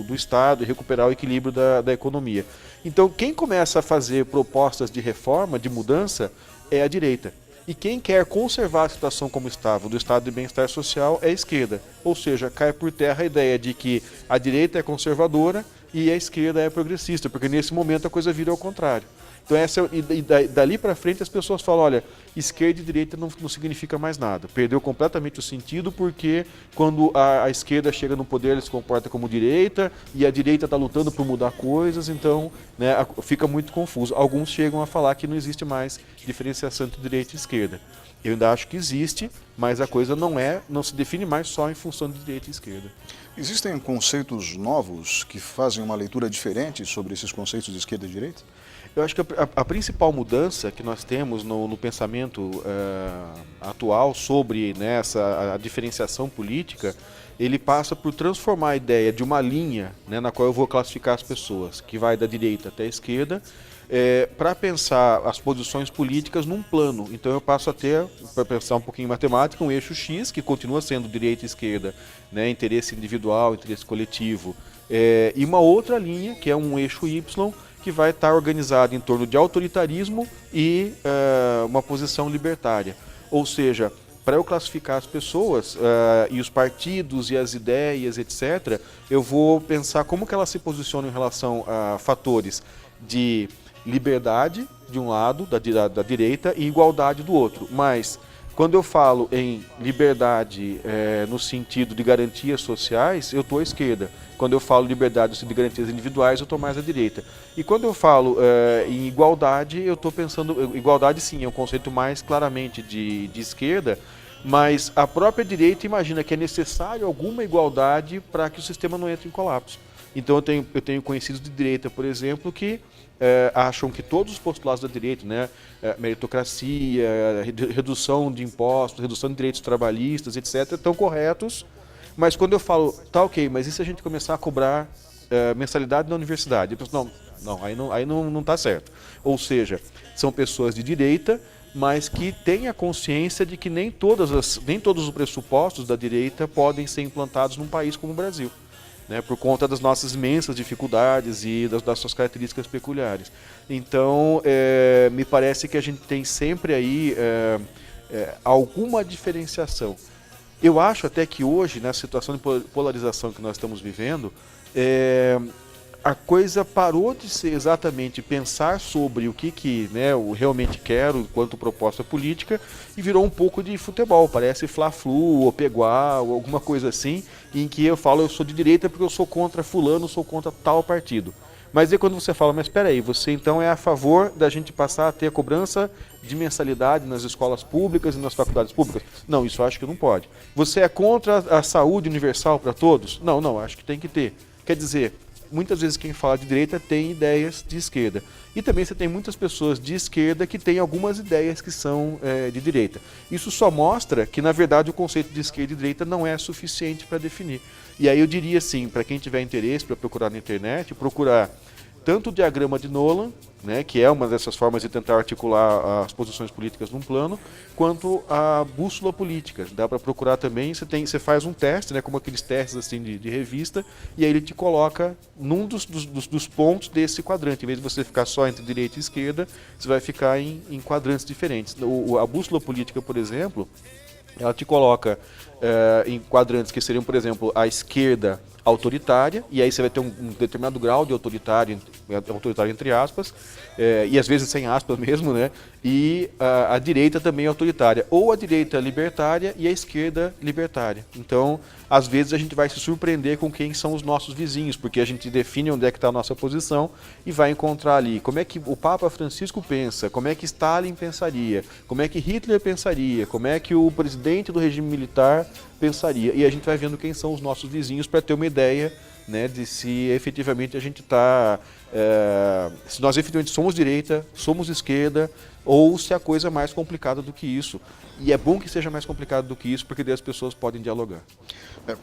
do Estado e recuperar o equilíbrio da economia. Então, quem começa a fazer propostas de reforma, de mudança, é a direita. E quem quer conservar a situação como estava, do estado de bem-estar social, é a esquerda. Ou seja, cai por terra a ideia de que a direita é conservadora e a esquerda é progressista, porque nesse momento a coisa vira ao contrário. Então dali para frente as pessoas falam, olha, esquerda e direita não significa mais nada. Perdeu completamente o sentido porque quando a esquerda chega no poder ela se comporta como direita e a direita está lutando por mudar coisas, então né, fica muito confuso. Alguns chegam a falar que não existe mais diferenciação entre direita e esquerda. Eu ainda acho que existe, mas a coisa não se define mais só em função de direita e esquerda. Existem conceitos novos que fazem uma leitura diferente sobre esses conceitos de esquerda e direita? Eu acho que a principal mudança que nós temos no pensamento atual sobre né, a diferenciação política, ele passa por transformar a ideia de uma linha né, na qual eu vou classificar as pessoas, que vai da direita até a esquerda, para pensar as posições políticas num plano. Então eu passo a ter, para pensar um pouquinho em matemática, um eixo X, que continua sendo direita e esquerda, né, interesse individual, interesse coletivo, e uma outra linha, que é um eixo Y, que vai estar organizado em torno de autoritarismo e uma posição libertária. Ou seja, para eu classificar as pessoas e os partidos e as ideias, etc., eu vou pensar como que elas se posicionam em relação a fatores de liberdade, de um lado, da direita, e igualdade do outro. Mas, quando eu falo em liberdade no sentido de garantias sociais, eu estou à esquerda. Quando eu falo liberdade no sentido de garantias individuais, eu estou mais à direita. E quando eu falo em igualdade, eu estou pensando... Igualdade, sim, é um conceito mais claramente de esquerda, mas a própria direita imagina que é necessário alguma igualdade para que o sistema não entre em colapso. Então eu tenho conhecidos de direita, por exemplo, que acham que todos os postulados da direita, né, meritocracia, redução de impostos, redução de direitos trabalhistas, etc., estão corretos, mas quando eu falo, tá ok, mas e se a gente começar a cobrar mensalidade na universidade? Eu penso, aí não está certo. Ou seja, são pessoas de direita, mas que têm a consciência de que nem todos os pressupostos da direita podem ser implantados num país como o Brasil. Né, por conta das nossas imensas dificuldades e das suas características peculiares. Então, me parece que a gente tem sempre aí alguma diferenciação. Eu acho até que hoje, na situação de polarização que nós estamos vivendo, a coisa parou de ser exatamente pensar sobre o que né, eu realmente quero enquanto proposta política e virou um pouco de futebol, parece Fla-Flu ou Peguá ou alguma coisa assim, em que eu falo eu sou de direita porque eu sou contra fulano, sou contra tal partido. Mas aí quando você fala, mas espera aí, você então é a favor da gente passar a ter a cobrança de mensalidade nas escolas públicas e nas faculdades públicas? Não, isso eu acho que não pode. Você é contra a saúde universal para todos? Não, acho que tem que ter. Quer dizer, muitas vezes quem fala de direita tem ideias de esquerda. E também você tem muitas pessoas de esquerda que têm algumas ideias que são de direita. Isso só mostra que, na verdade, o conceito de esquerda e direita não é suficiente para definir. E aí eu diria assim, para quem tiver interesse para procurar na internet, procurar tanto o diagrama de Nolan, né, que é uma dessas formas de tentar articular as posições políticas num plano, quanto a bússola política. Dá para procurar também, você faz um teste, né, como aqueles testes assim de revista, e aí ele te coloca num dos pontos desse quadrante. Em vez de você ficar só entre direita e esquerda, você vai ficar em quadrantes diferentes. A bússola política, por exemplo, ela te coloca em quadrantes que seriam, por exemplo, a esquerda autoritária, e aí você vai ter um determinado grau de autoritário entre aspas, e às vezes sem aspas mesmo, né? E a direita também é autoritária, ou a direita libertária e a esquerda libertária. Então, às vezes a gente vai se surpreender com quem são os nossos vizinhos, porque a gente define onde é que está a nossa posição e vai encontrar ali como é que o Papa Francisco pensa, como é que Stalin pensaria, como é que Hitler pensaria, como é que o presidente do regime militar pensaria. E a gente vai vendo quem são os nossos vizinhos para ter uma ideia, né, de se efetivamente a gente está... se nós efetivamente somos direita, somos esquerda, ou se a coisa é mais complicada do que isso. E é bom que seja mais complicado do que isso, porque daí as pessoas podem dialogar.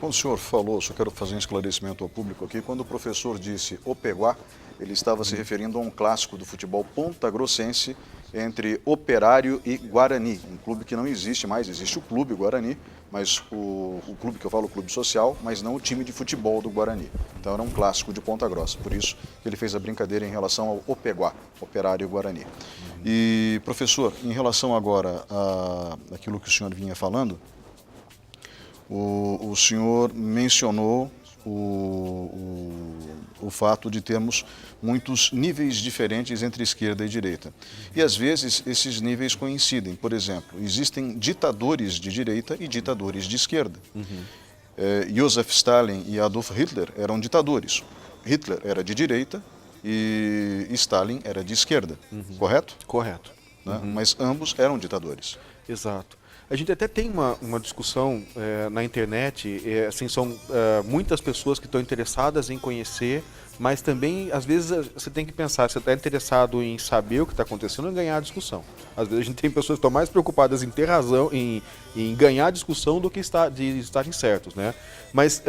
Quando o senhor falou, só quero fazer um esclarecimento ao público aqui, quando o professor disse o Peguá, ele estava se referindo a um clássico do futebol pontagrossense entre Operário e Guarani, um clube que não existe mais, existe o clube Guarani, mas o clube que eu falo, o clube social, mas não o time de futebol do Guarani. Então era um clássico de Ponta Grossa, por isso que ele fez a brincadeira em relação ao Opeguá, Operário e Guarani. E, professor, em relação agora àquilo que o senhor vinha falando, o senhor mencionou o fato de termos muitos níveis diferentes entre esquerda e direita. E às vezes esses níveis coincidem. Por exemplo, existem ditadores de direita e ditadores de esquerda. Joseph Stalin e Adolf Hitler eram ditadores. Hitler era de direita e Stalin era de esquerda, correto? Correto. Né? Mas ambos eram ditadores. Exato. A gente até tem uma discussão na internet, assim, são muitas pessoas que estão interessadas em conhecer, mas também, às vezes, você tem que pensar, você está interessado em saber o que está acontecendo e ganhar a discussão. Às vezes a gente tem pessoas que estão mais preocupadas em ter razão, em ganhar a discussão do que de estarem certos, né? Mas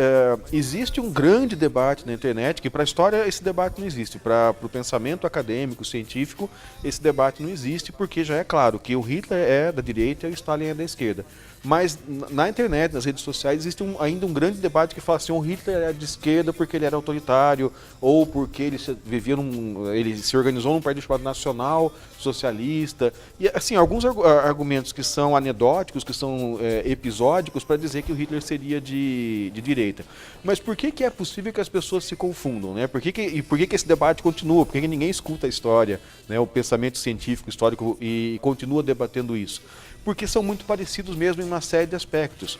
existe um grande debate na internet, que para a história esse debate não existe, para o pensamento acadêmico, científico, esse debate não existe, porque já é claro que o Hitler é da direita e o Stalin é da esquerda. Mas na internet, nas redes sociais, existe ainda um grande debate que fala assim, o Hitler era de esquerda porque ele era autoritário, ou porque ele se organizou num partido chamado Nacional Socialista. E assim, alguns argumentos que são anedóticos, que são episódicos, para dizer que o Hitler seria de direita. Mas por que é possível que as pessoas se confundam, né? Por que esse debate continua? Por que ninguém escuta a história, né? O pensamento científico, histórico, e continua debatendo isso? Porque são muito parecidos mesmo em uma série de aspectos.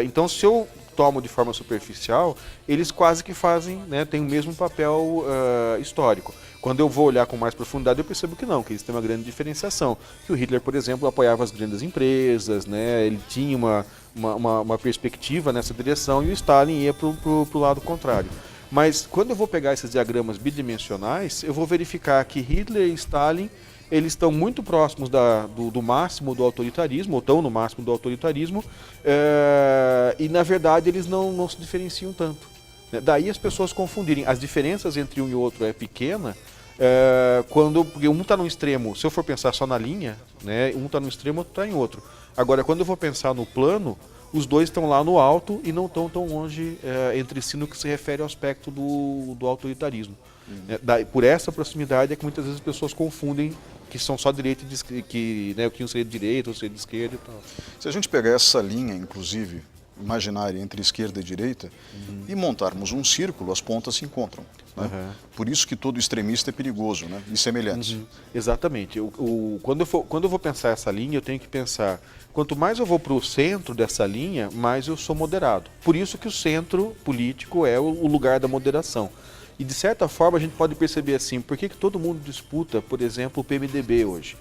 Então, se eu tomo de forma superficial, eles quase que fazem, né, têm o mesmo papel histórico. Quando eu vou olhar com mais profundidade, eu percebo que não, que eles têm uma grande diferenciação. Que o Hitler, por exemplo, apoiava as grandes empresas, né, ele tinha uma perspectiva nessa direção, e o Stalin ia para o lado contrário. Mas quando eu vou pegar esses diagramas bidimensionais, eu vou verificar que Hitler e Stalin, eles estão muito próximos do máximo do autoritarismo, ou estão no máximo do autoritarismo, e na verdade eles não se diferenciam tanto. Daí as pessoas confundirem. As diferenças entre um e outro é pequena, porque um está no extremo, se eu for pensar só na linha, né, um está no extremo, outro está em outro. Agora, quando eu vou pensar no plano, os dois estão lá no alto e não estão tão longe entre si no que se refere ao aspecto do autoritarismo. Por essa proximidade é que muitas vezes as pessoas confundem que são só direita e que um seria de direita, outro seria de esquerda e tal. Se a gente pegar essa linha, inclusive, imaginária entre esquerda e direita, e montarmos um círculo, as pontas se encontram. Né? Por isso que todo extremista é perigoso, né? E semelhante. Exatamente. Quando eu vou pensar essa linha, eu tenho que pensar, quanto mais eu vou para o centro dessa linha, mais eu sou moderado. Por isso que o centro político é o lugar da moderação. E de certa forma a gente pode perceber assim, por que todo mundo disputa, por exemplo, o PMDB hoje?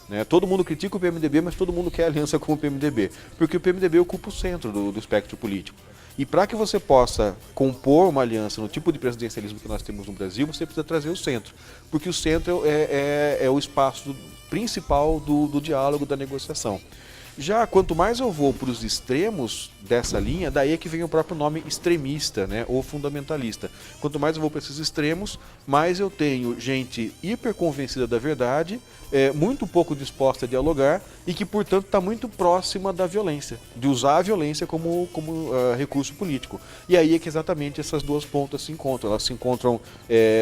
Né? Todo mundo critica o PMDB, mas todo mundo quer aliança com o PMDB, porque o PMDB ocupa o centro do espectro político. E para que você possa compor uma aliança no tipo de presidencialismo que nós temos no Brasil, você precisa trazer o centro, porque o centro é o espaço principal do diálogo, da negociação. Já quanto mais eu vou para os extremos dessa linha, daí é que vem o próprio nome extremista, né, ou fundamentalista. Quanto mais eu vou para esses extremos, mais eu tenho gente hiper convencida da verdade, muito pouco disposta a dialogar e que, portanto, está muito próxima da violência, de usar a violência como recurso político. E aí é que exatamente essas duas pontas se encontram. Elas se encontram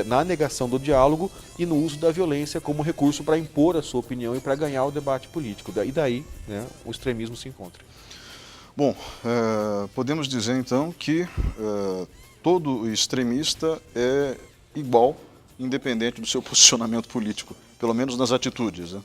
na negação do diálogo e no uso da violência como recurso para impor a sua opinião e para ganhar o debate político. E daí, né, o extremismo se encontra. Bom, podemos dizer então que todo extremista é igual, independente do seu posicionamento político, pelo menos nas atitudes, né?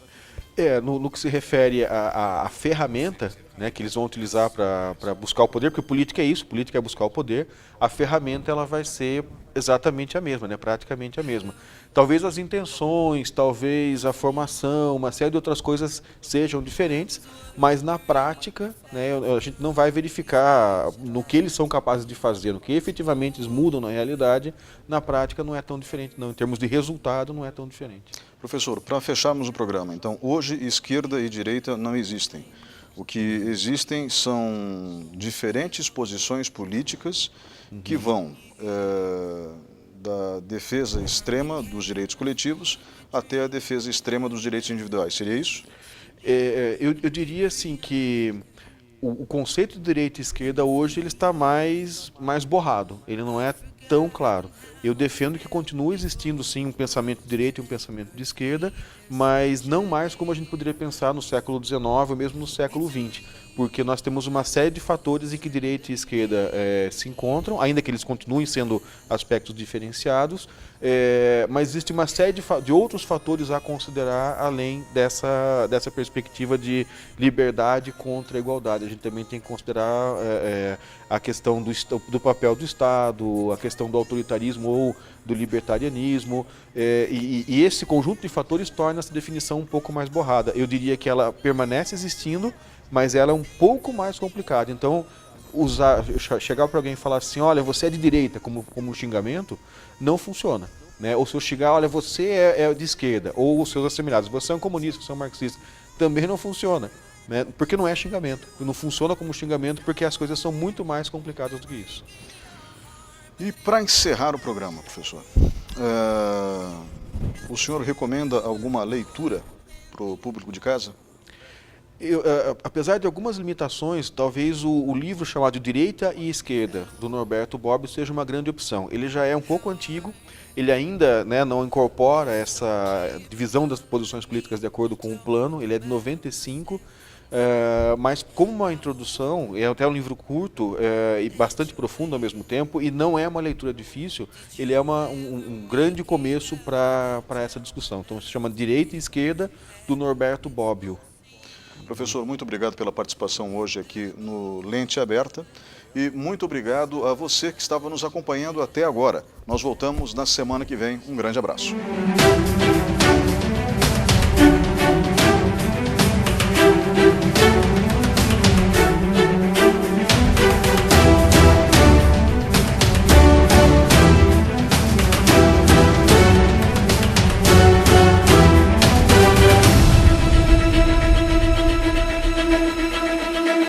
No que se refere à ferramenta, né, que eles vão utilizar para buscar o poder, porque política é isso, política é buscar o poder, a ferramenta ela vai ser exatamente a mesma, né, praticamente a mesma. Talvez as intenções, talvez a formação, uma série de outras coisas sejam diferentes, mas na prática, né, a gente não vai verificar no que eles são capazes de fazer, no que efetivamente eles mudam na realidade, na prática não é tão diferente, não. Em termos de resultado, não é tão diferente. Professor, para fecharmos o programa, então, hoje esquerda e direita não existem. O que existem são diferentes posições políticas que vão da defesa extrema dos direitos coletivos até a defesa extrema dos direitos individuais. Seria isso? Eu diria assim que o conceito de direita e esquerda hoje ele está mais borrado. Ele não é tão claro. Eu defendo que continue existindo sim um pensamento de direita e um pensamento de esquerda, mas não mais como a gente poderia pensar no século XIX ou mesmo no século XX, porque nós temos uma série de fatores em que direita e esquerda se encontram, ainda que eles continuem sendo aspectos diferenciados, mas existe uma série de outros fatores a considerar além dessa perspectiva de liberdade contra a igualdade. A gente também tem que considerar a questão do papel do Estado, a questão do autoritarismo ou do libertarianismo, e esse conjunto de fatores torna essa definição um pouco mais borrada. Eu diria que ela permanece existindo, mas ela é um pouco mais complicada. Então, chegar para alguém e falar assim, olha, você é de direita, como um xingamento, não funciona. Né? Ou se eu chegar, olha, você é de esquerda, ou os seus assimilados, você é um comunista, você é um marxista, também não funciona. Né? Porque não é xingamento. Não funciona como xingamento porque as coisas são muito mais complicadas do que isso. E para encerrar o programa, professor, o senhor recomenda alguma leitura para o público de casa? Apesar de algumas limitações, talvez o livro chamado Direita e Esquerda, do Norberto Bobbio, seja uma grande opção. Ele já é um pouco antigo, ele ainda não incorpora essa divisão das posições políticas de acordo com o plano, ele é de 95, mas como uma introdução, é até um livro curto e bastante profundo ao mesmo tempo, e não é uma leitura difícil, ele é um grande começo para essa discussão. Então se chama Direita e Esquerda, do Norberto Bobbio. Professor, muito obrigado pela participação hoje aqui no Lente Aberta e muito obrigado a você que estava nos acompanhando até agora. Nós voltamos na semana que vem. Um grande abraço.